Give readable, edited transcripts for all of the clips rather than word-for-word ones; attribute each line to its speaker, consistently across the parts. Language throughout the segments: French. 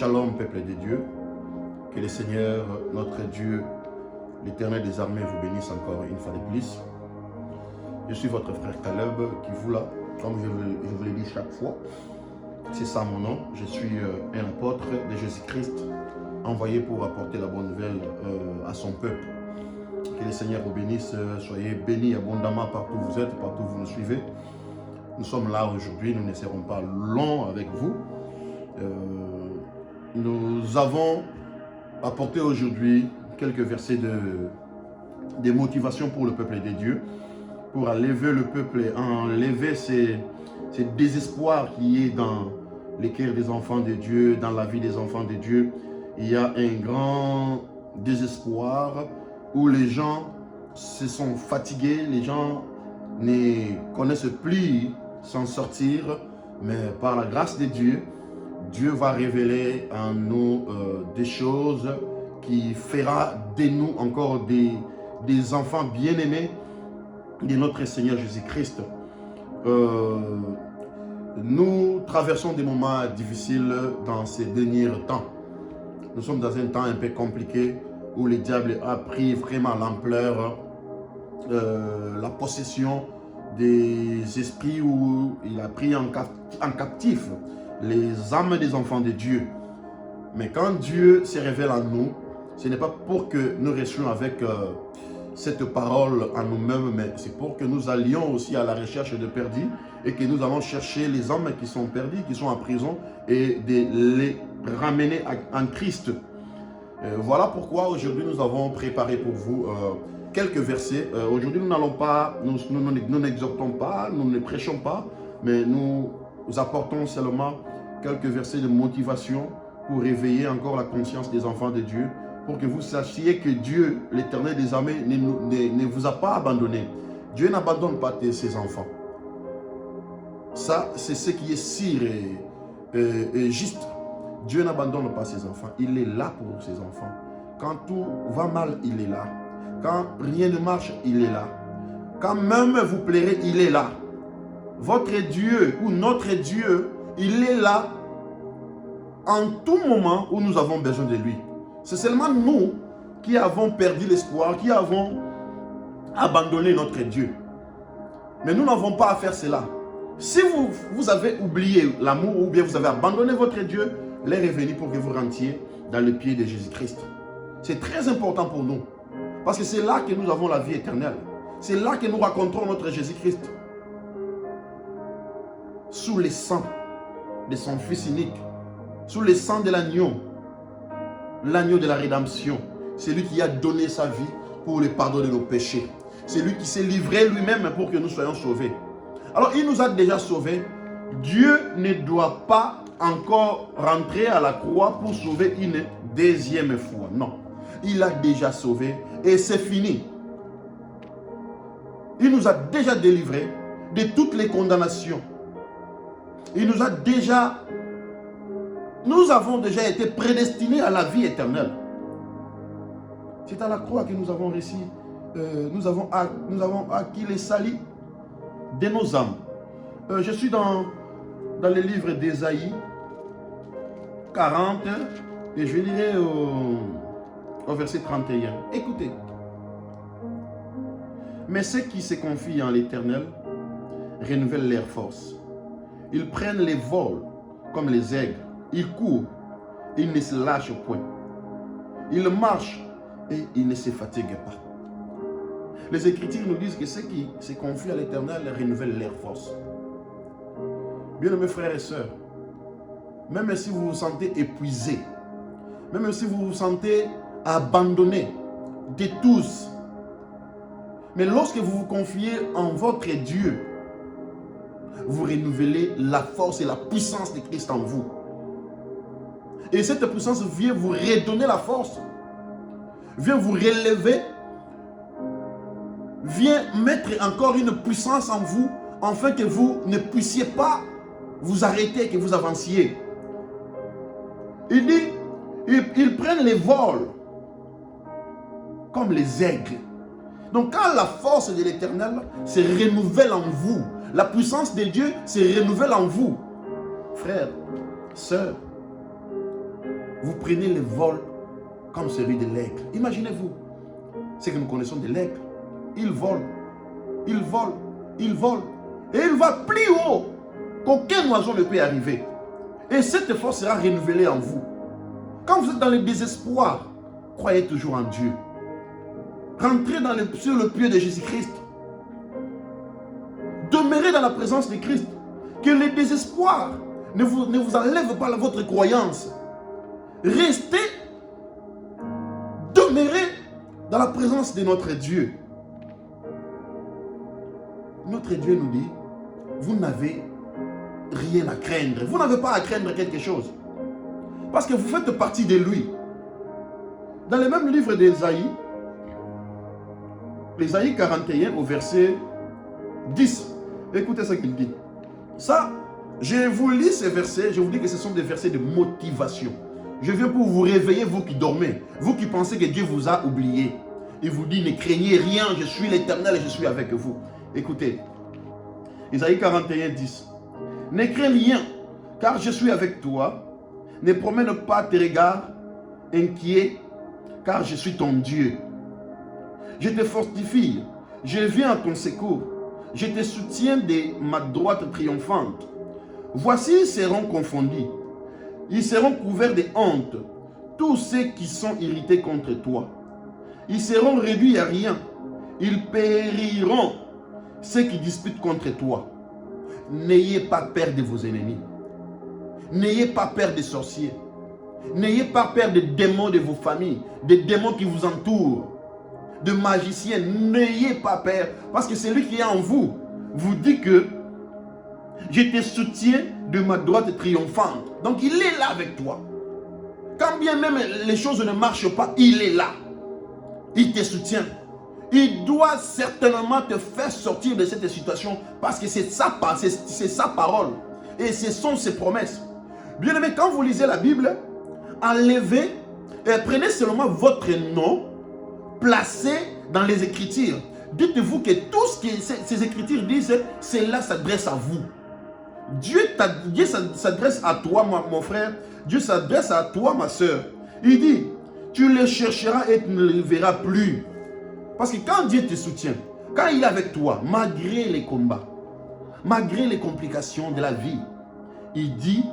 Speaker 1: Shalom, peuple de Dieu. Que le Seigneur, notre Dieu, l'Éternel des armées, vous bénisse encore une fois de plus. Je suis votre frère Caleb qui vous là, comme je vous l'ai dit chaque fois. C'est ça mon nom. Je suis un apôtre de Jésus-Christ, envoyé pour apporter la bonne nouvelle à son peuple. Que le Seigneur vous bénisse. Soyez bénis abondamment partout où vous êtes, partout où vous nous suivez. Nous sommes là aujourd'hui, nous ne serons pas longs avec vous. Nous avons apporté aujourd'hui quelques versets de motivation pour le peuple de Dieu, pour enlever le peuple et enlever ces désespoirs qui est dans les cœurs des enfants de Dieu, dans la vie des enfants de Dieu. Il y a un grand désespoir où les gens se sont fatigués, les gens ne connaissent plus s'en sortir, mais par la grâce de Dieu, Dieu va révéler en nous des choses qui fera de nous encore des enfants bien-aimés de notre Seigneur Jésus-Christ. Nous traversons des moments difficiles dans ces derniers temps. Nous sommes dans un temps un peu compliqué où le diable a pris vraiment l'ampleur, la possession des esprits, où il a pris en captif les âmes des enfants de Dieu. Mais quand Dieu se révèle en nous, ce n'est pas pour que nous restions avec cette parole en nous-mêmes, mais c'est pour que nous allions aussi à la recherche de perdus et que nous allons chercher les âmes qui sont perdues, qui sont en prison, et de les ramener en Christ. Voilà pourquoi aujourd'hui nous avons préparé pour vous quelques versets. Aujourd'hui nous n'allons pas, nous n'exhortons pas, nous ne prêchons pas, mais nous apportons seulement quelques versets de motivation pour réveiller encore la conscience des enfants de Dieu, pour que vous sachiez que Dieu, l'Éternel des armées, ne vous a pas abandonné. Dieu n'abandonne pas ses enfants. Ça, c'est ce qui est sûr et juste. Dieu n'abandonne pas ses enfants. Il est là pour ses enfants. Quand tout va mal, il est là. Quand rien ne marche, il est là. Quand même vous plairez, il est là. Votre Dieu ou notre Dieu, il est là en tout moment où nous avons besoin de lui. C'est seulement nous qui avons perdu l'espoir, qui avons abandonné notre Dieu. Mais nous n'avons pas à faire cela. Si vous avez oublié l'amour ou bien vous avez abandonné votre Dieu, l'heure est venue pour que vous rentiez dans le pied de Jésus-Christ. C'est très important pour nous. Parce que c'est là que nous avons la vie éternelle. C'est là que nous rencontrons notre Jésus-Christ. Sous le sang de son Fils unique. Sous le sang de l'agneau. L'agneau de la rédemption. C'est lui qui a donné sa vie pour le pardon de nos péchés. C'est lui qui s'est livré lui-même pour que nous soyons sauvés. Alors il nous a déjà sauvés. Dieu ne doit pas encore rentrer à la croix pour sauver une deuxième fois. Non. Il a déjà sauvé et c'est fini. Il nous a déjà délivrés de toutes les condamnations. Il nous a déjà... Nous avons déjà été prédestinés à la vie éternelle. C'est à la croix que nous avons réussi. Nous avons acquis les salis de nos âmes. Je suis dans le livre d'Ésaïe 40 et je lirai au verset 31. Écoutez. Mais ceux qui se confient en l'Éternel renouvellent leur force. Ils prennent les vols comme les aigles. Ils courent, ils ne se lâchent point. Ils marchent et ils ne se fatiguent pas. Les Écritures nous disent que ceux qui se confient à l'Éternel renouvellent leur force. Bien-aimés frères et sœurs, même si vous vous sentez épuisé, même si vous vous sentez abandonné de tous, mais lorsque vous vous confiez en votre Dieu, vous renouvelez la force et la puissance de Christ en vous. Et cette puissance vient vous redonner la force, vient vous relever, vient mettre encore une puissance en vous, afin que vous ne puissiez pas vous arrêter, que vous avanciez. Il dit, ils prennent les vols comme les aigles. Donc quand la force de l'Éternel se renouvelle en vous, la puissance de Dieu se renouvelle en vous, frères, sœurs, Vous prenez le vol comme celui de l'aigle. Imaginez-vous, c'est que nous connaissons de l'aigle. Il vole, il vole, il vole. Et il va plus haut qu'aucun oiseau ne peut arriver. Et cette force sera renouvelée en vous. Quand vous êtes dans le désespoir, croyez toujours en Dieu. Rentrez sur le pied de Jésus-Christ. Demeurez dans la présence de Christ. Que le désespoir ne vous enlève pas votre croyance. Restez, demeurez dans la présence de notre Dieu. Notre Dieu nous dit, vous n'avez rien à craindre. Vous n'avez pas à craindre quelque chose. Parce que vous faites partie de lui. Dans le même livre d'Ésaïe, Ésaïe 41 au verset 10. Écoutez ce qu'il dit. Ça, je vous lis ces versets, je vous dis que ce sont des versets de motivation. Je viens pour vous réveiller, vous qui dormez, vous qui pensez que Dieu vous a oublié. Il vous dit, ne craignez rien, je suis l'Éternel et je suis avec vous. Écoutez, Ésaïe 41, 10. Ne crains rien, car je suis avec toi. Ne promène pas tes regards inquiets, car je suis ton Dieu. Je te fortifie, je viens à ton secours. Je te soutiens de ma droite triomphante. Voici, ils seront confondus. Ils seront couverts de honte, tous ceux qui sont irrités contre toi. Ils seront réduits à rien. Ils périront, ceux qui disputent contre toi. N'ayez pas peur de vos ennemis. N'ayez pas peur des sorciers. N'ayez pas peur des démons de vos familles, des démons qui vous entourent, de magiciens. N'ayez pas peur, parce que celui qui est en vous vous dit que je te soutiens de ma droite triomphante. Donc il est là avec toi. Quand bien même les choses ne marchent pas, il est là. Il te soutient. Il doit certainement te faire sortir de cette situation parce que c'est sa parole. Et ce sont ses promesses. Bien aimé, quand vous lisez la Bible, enlevez et prenez seulement votre nom, placez dans les Écritures. Dites-vous que tout ce que ces Écritures disent, cela s'adresse à vous. Dieu s'adresse à toi, mon frère. Dieu s'adresse à toi, ma soeur. Il dit, tu le chercheras et tu ne le verras plus. Parce que quand Dieu te soutient, quand il est avec toi, malgré les combats, malgré les complications de la vie, il dit,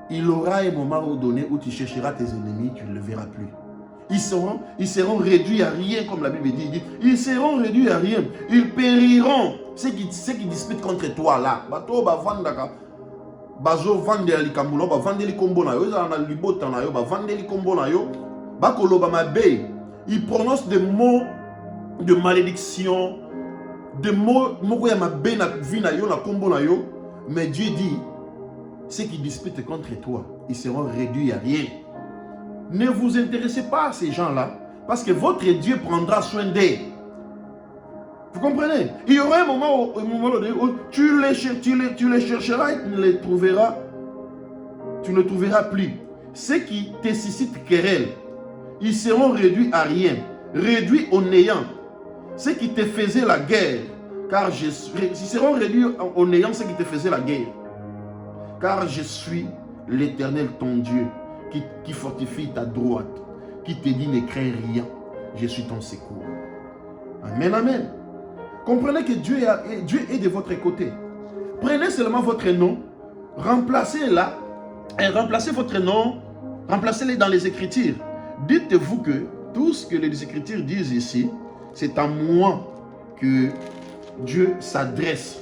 Speaker 1: il aura un moment donné où tu chercheras tes ennemis, tu ne le verras plus. Ils seront réduits à rien, comme la Bible dit. Ils seront réduits à rien. Ils périront. Ceux qui disputent contre toi là. Ils prononcent des mots de malédiction, des mots mais Dieu dit, ceux qui disputent contre toi, ils seront réduits à rien. Ne vous intéressez pas à ces gens-là, parce que votre Dieu prendra soin d'eux. Vous comprenez? Il y aura un moment donné où tu les chercheras et tu ne les trouveras plus. Ceux qui te suscitent querelle, ils seront réduits à rien, réduits au néant. Ceux qui te faisaient la guerre, ils seront réduits au néant, ceux qui te faisaient la guerre. Car je suis l'Éternel ton Dieu, qui fortifie ta droite, qui te dit ne crains rien, je suis ton secours. Amen, amen. Comprenez que Dieu est de votre côté. Prenez seulement votre nom, remplacez-la, et remplacez votre nom, remplacez-les dans les Écritures. Dites-vous que tout ce que les Écritures disent ici, c'est à moi que Dieu s'adresse.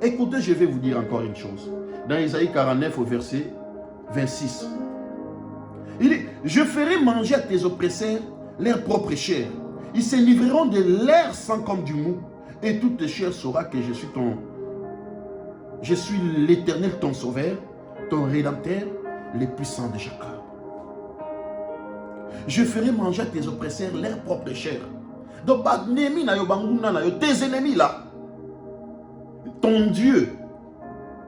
Speaker 1: Écoutez, je vais vous dire encore une chose. Dans Ésaïe 49 au verset 26. Il dit, je ferai manger à tes oppresseurs leur propre chair. Ils se livreront de leur sang comme du mou. Et toute chair saura que je suis l'Éternel ton sauveur, ton rédempteur, le puissant de Jacob. Je ferai manger à tes oppresseurs leur propre chair. Donc, tes ennemis là, ton Dieu,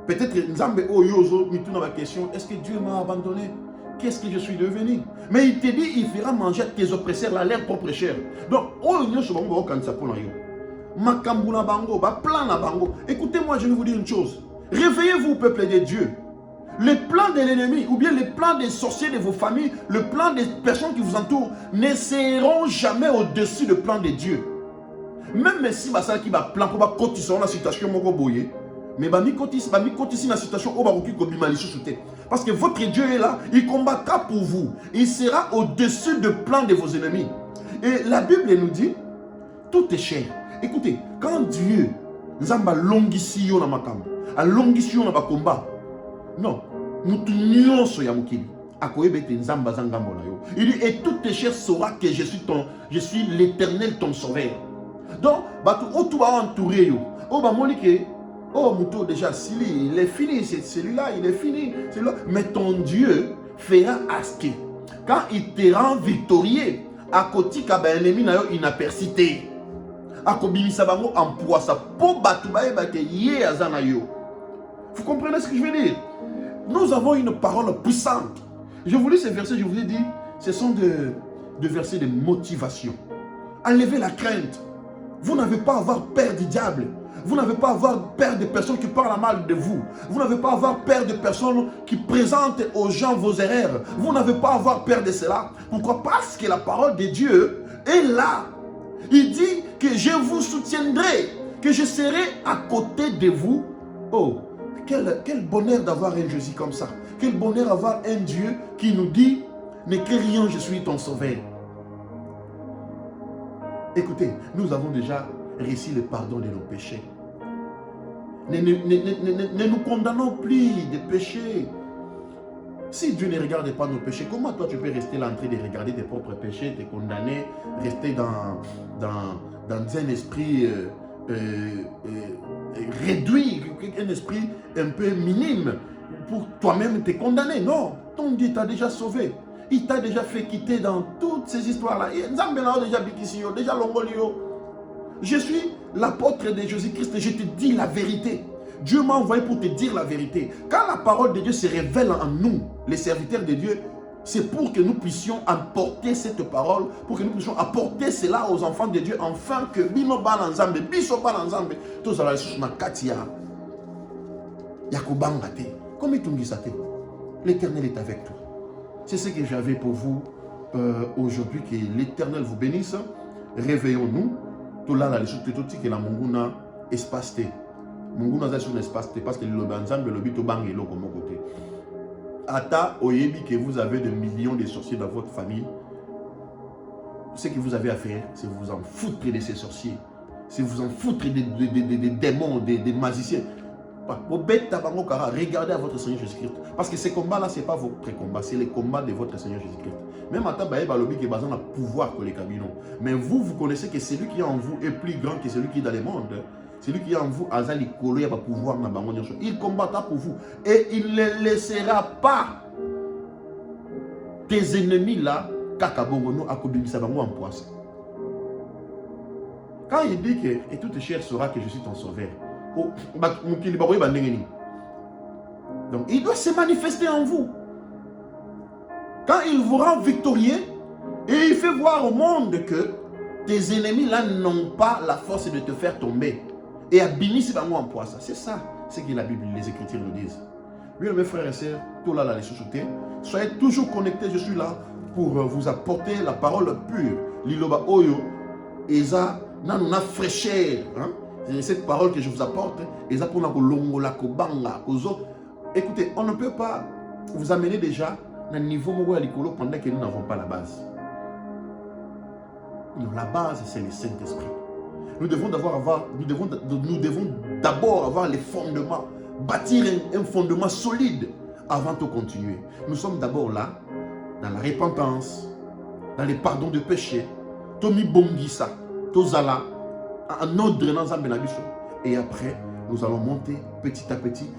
Speaker 1: peut-être Nzambe Oyozo, mais tout dans la question, est-ce que Dieu m'a abandonné? Qu'est-ce que je suis devenu? Mais il te dit, il fera manger à tes oppresseurs là, leur propre chair. Donc, écoutez-moi, je vais vous dire une chose. Réveillez-vous, peuple de Dieu. Les plans de l'ennemi, ou bien les plans des sorciers de vos familles, le plan des personnes qui vous entourent, ne seront jamais au-dessus du plan de Dieu. Même si ça qui va plan pour pas cotiser la situation moko boye, mais ba mi cotiser la situation au baroki ko bimali sous-souté. Parce que votre Dieu est là, il combattra pour vous. Il sera au-dessus du plan de vos ennemis. Et la Bible nous dit, tout est cher. Écoutez, quand Dieu Nzamba longisi yo na makambo, a longisi yo na combat. Non, nous nyonso ya mukili. Akoyebete Nzamba zangambo na yo. Il dit, et tout est cher saura que je suis l'Éternel ton sauveur. Donc, batou otu ba entouré yo. Oh ba monike, oh mouto déjà Sili, il est fini, celui-là, il est fini, celui-là. Mais ton Dieu fera à ce que quand il te rend victorieux, à côté kaba ennemi na yo inapercité. Akobimisa bango en poissa po batou ba ebate yé azana yo. Vous comprenez ce que je veux dire? Nous avons une parole puissante. Je vous lis ces versets, je vous ai dit, ce sont des versets de motivation. Enlevez la crainte. Vous n'avez pas à avoir peur du diable. Vous n'avez pas à avoir peur des personnes qui parlent mal de vous. Vous n'avez pas à avoir peur des personnes qui présentent aux gens vos erreurs. Vous n'avez pas à avoir peur de cela. Pourquoi? Parce que la parole de Dieu est là. Il dit que je vous soutiendrai, que je serai à côté de vous. Oh, quel bonheur d'avoir un Jésus comme ça. Quel bonheur d'avoir un Dieu qui nous dit, ne crains rien, je suis ton sauveur. Écoutez, nous avons déjà reçu le pardon de nos péchés. Ne nous condamnons plus de péchés. Si Dieu ne regarde pas nos péchés, comment toi tu peux rester là en train de regarder tes propres péchés, te condamner, rester dans un esprit réduit, un esprit un peu minime pour toi-même te condamner? Non, ton Dieu t'a déjà sauvé. Il t'a déjà fait quitter dans toutes ces histoires-là. Je suis l'apôtre de Jésus-Christ et je te dis la vérité. Dieu m'a envoyé pour te dire la vérité. Quand la parole de Dieu se révèle en nous, les serviteurs de Dieu, c'est pour que nous puissions apporter cette parole, pour que nous puissions apporter cela aux enfants de Dieu, afin que bino balanzambe, biso balanzambe, tous à la ressource na katia. Yakobangate. Comme itungisate. L'Éternel est avec toi. C'est ce que j'avais pour vous aujourd'hui. Que l'Éternel vous bénisse. Réveillons-nous. Tout là, la sous-tétotique que la monguna espace T. Monguna est sur l'espace T parce que le banzambe le bito bangelo comme côté. Ata oyebi que vous avez des millions de sorciers dans votre famille. Ce que vous avez à faire, c'est vous en foutre de ces sorciers. C'est vous en foutre des démons, des magiciens. Regardez à votre Seigneur Jésus-Christ. Parce que ces combats-là, ce n'est pas votre combat, c'est les combats de votre Seigneur Jésus-Christ. Même à Tabaye Balobi qui est basé dans le pouvoir que les cabinons. Mais vous connaissez que celui qui est en vous est plus grand que celui qui est dans le monde. Celui qui est en vous, Azali Kolo, il n'y a pas pouvoir. Il combattra pour vous. Et il ne laissera pas tes ennemis là, Kakabongono, Akobimisabango en poisson. Quand il dit que, et toute chair saura que je suis ton sauveur. Donc il doit se manifester en vous. Quand il vous rend victorieux, et il fait voir au monde que tes ennemis là n'ont pas la force de te faire tomber. Et abimisi bango en poisson. C'est ça, ce que la Bible, les Écritures nous disent. Oui, mes frères et sœurs, tout là, les sous-soutés, soyez toujours connectés. Je suis là pour vous apporter la parole pure. Liloba Oyo, Eza, nanuna fraîcheur. Cette parole que je vous apporte, Eza pour la kobanga. Écoutez, on ne peut pas vous amener déjà dans le niveau où pendant que nous n'avons pas la base. Non, la base, c'est le Saint-Esprit. Nous devons d'abord avoir les fondements, bâtir un fondement solide avant de continuer. Nous sommes d'abord là, dans la repentance, dans les pardons de péché, Tomi Bongisa, Tozala, en ordre dans Zambenabiso. Et après, nous allons monter petit à petit,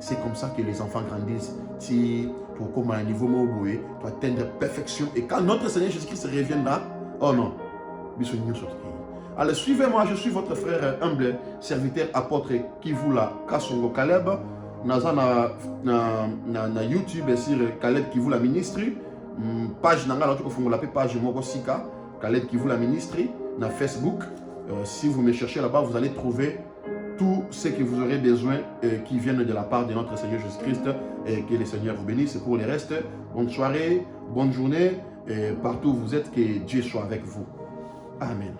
Speaker 1: c'est comme ça que les enfants grandissent. Si tu comme à un niveau moboué, tu atteindre la perfection. Et quand notre Seigneur Jésus-Christ reviendra, oh non, alors suivez-moi, je suis votre frère humble, serviteur, apôtre, qui vous la Kasongo Caleb. Na YouTube sur Caleb qui vous la ministre. Page nanga la tuko la page Moko Sika, Caleb qui vous la ministre. Na Facebook, si vous me cherchez là-bas, vous allez trouver tout ce que vous aurez besoin qui viennent de la part de notre Seigneur Jésus-Christ. Et que le Seigneur vous bénisse. Pour le reste, bonne soirée, bonne journée. Et partout où vous êtes, que Dieu soit avec vous. Amen.